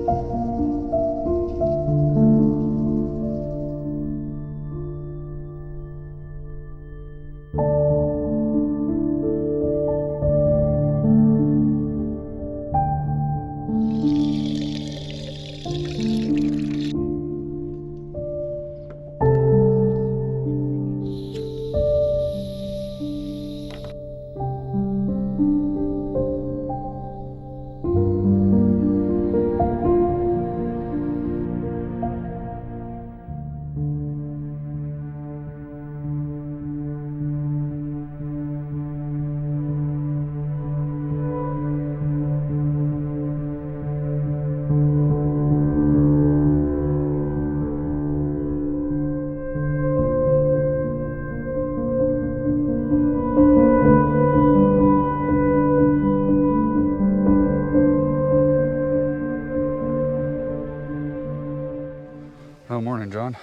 Oh, morning, John.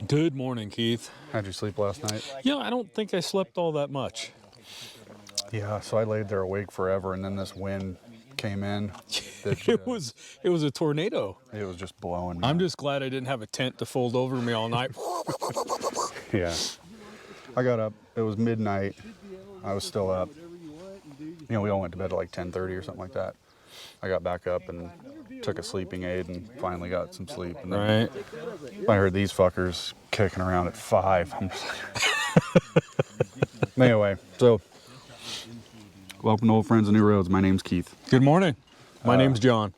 Good morning, Keith. How'd you sleep last night? Yeah, I don't think I slept all that much. Yeah, so I laid there awake forever, and then this wind came in. It was a tornado. It was just blowing. I'm just glad I didn't have a tent to fold over me all night. Yeah. I got up. It was midnight. I was still up. You know, we all went to bed at like 10:30 or something like that. I got back up and took a sleeping aid and finally got some sleep. And then I heard these fuckers kicking around at 5. I'm just like... Anyway, so welcome to Old Friends and New Roads. My name's Keith. Good morning. My name's John.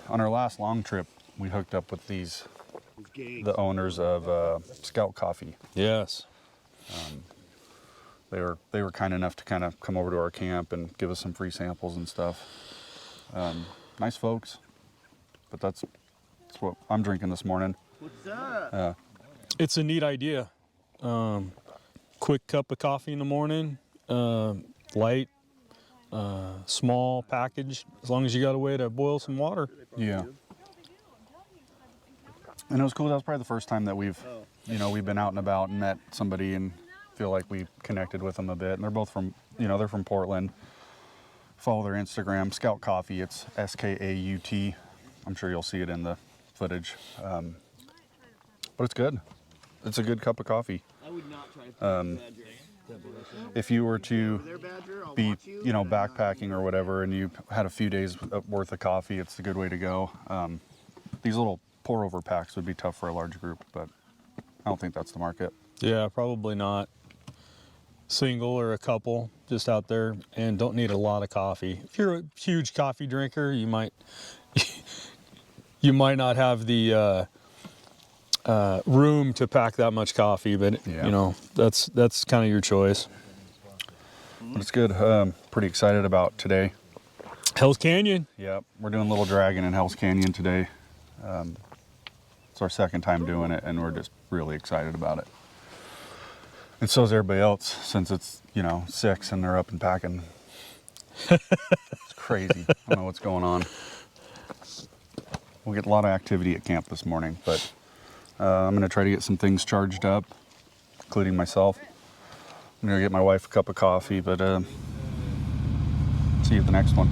On our last long trip, we hooked up with the owners of Scout Coffee. Yes. They were kind enough to kind of come over to our camp and give us some free samples and stuff. Nice folks, but that's what I'm drinking this morning. What's up? It's a neat idea. Quick cup of coffee in the morning, light, small package, as long as you got a way to boil some water. Yeah. And it was cool. That was probably the first time that we've been out and about and met somebody and feel like we connected with them a bit. And they're both from, they're from Portland. Follow their Instagram, Scout Coffee. It's SKAUT. I'm sure you'll see it in the footage. But it's good. It's a good cup of coffee. I would not try if you were to be, backpacking or whatever, and you had a few days worth of coffee, it's a good way to go. These little pour-over packs would be tough for a large group, but I don't think that's the market. Yeah, probably not. Single or a couple just out there, and don't need a lot of coffee. If you're a huge coffee drinker, you might not have the room to pack that much coffee, but yeah. That's kind of your choice. But it's good. Pretty excited about today. Hell's Canyon. Yep, we're doing Little Dragon in Hell's Canyon today. It's our second time doing it, and we're just really excited about it. And so is everybody else, since it's 6 and they're up and packing. It's crazy. I don't know what's going on. We'll get a lot of activity at camp this morning, but I'm going to try to get some things charged up, including myself. I'm going to get my wife a cup of coffee, but see you at the next one.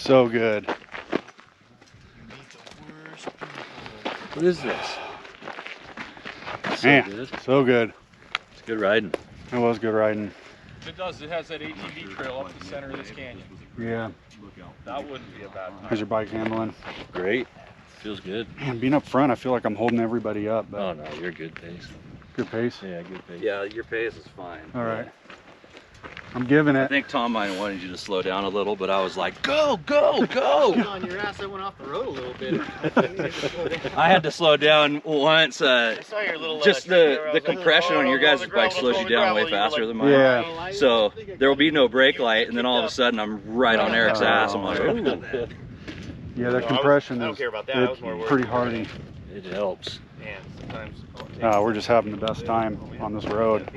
So good. What is this? Man, Good. so good. It's good riding. It was good riding. It does. It has that ATV trail up the center of this canyon. Yeah. That wouldn't be a bad time. How's your bike handling? Great. Feels good. Man, being up front, I feel like I'm holding everybody up. But Oh no, you're good pace. good pace. Yeah, good pace. Yeah, your pace is fine. All right. I'm giving I it. think Tom might have wanted you to slow down a little, but I was like, go, go, go! On your ass, I went off the road a little bit. I had to slow down once. I saw your little Just kick there. I the was like, compression oh, on your go on guys' the bike gravel, slows go you on the down gravel. way You were faster like, than mine. Yeah. So there will be no brake light, and then all of a sudden I'm right on Eric's ass. I'm like, ooh. Yeah, that No, compression I don't is care about that. I was more worried pretty about hardy. It helps. Man, sometimes. We're just having the best time on this road.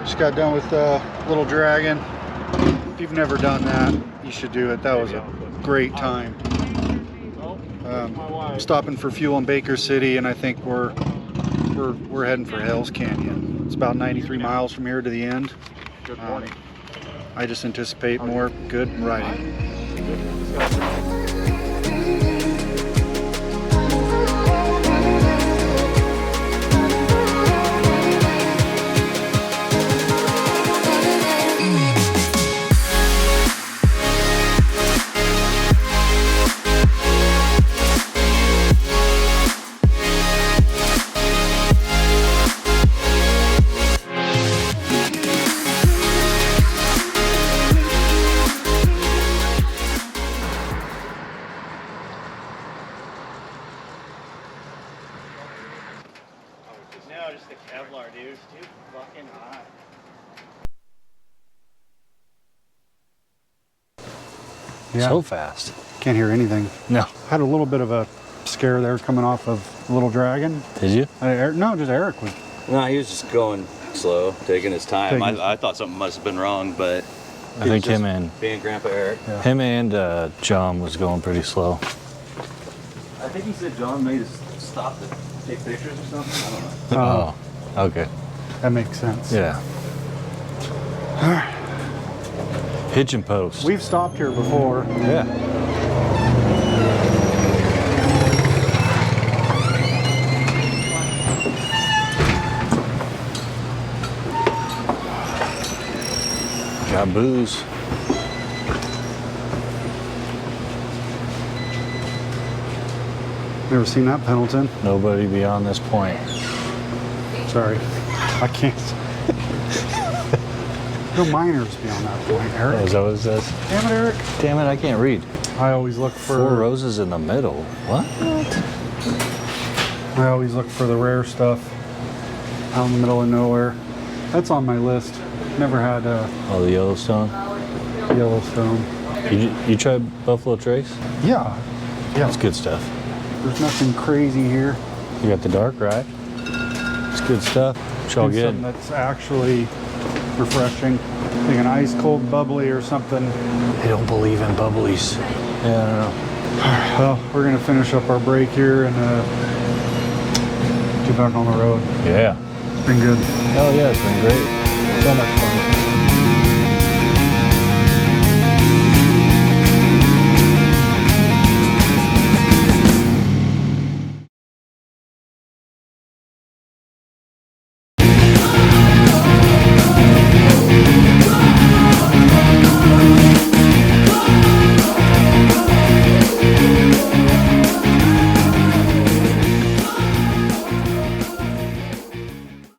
Just got done with Little Dragon. If you've never done that, you should do it. That was a great time. I'm stopping for fuel in Baker City, and I think we're heading for Hell's Canyon. It's about 93 miles from here to the end. I just anticipate more good riding. No, just the Kevlar, dude. It's too fucking hot. Yeah, So fast. can't hear anything. No. Had a little bit of a scare there coming off of Little Dragon. Did you? No, just Eric was. No, he was just going slow, taking his time. Taking his- I thought something must have been wrong, but I he think was him just and being Grandpa Eric. Yeah. him and John was going pretty slow. I think he said John made us stop to take pictures or something. I don't know. Oh, okay. That makes sense. Yeah. Hitch and post. We've stopped here before. Yeah. Got booze. Never seen that, Pendleton. Nobody beyond this point. Sorry, I can't. No minors beyond that point, Oh, Eric. is that what it says? Damn it, Eric. Damn it, I can't read. I always look for. 4 roses in the middle. What? I always look for the rare stuff out in the middle of nowhere. That's on my list. Never had Oh, the Yellowstone. Yellowstone. You tried Buffalo Trace? Yeah, yeah. That's good stuff. There's nothing crazy here. You got the dark ride. It's good stuff. What y'all Do something getting? that's actually refreshing. Like an ice cold bubbly or something. They don't believe in bubblies. Yeah, I don't know. Well, we're gonna finish up our break here and get back on the road. Yeah. It's been good. Oh yeah, it's been great. So much fun.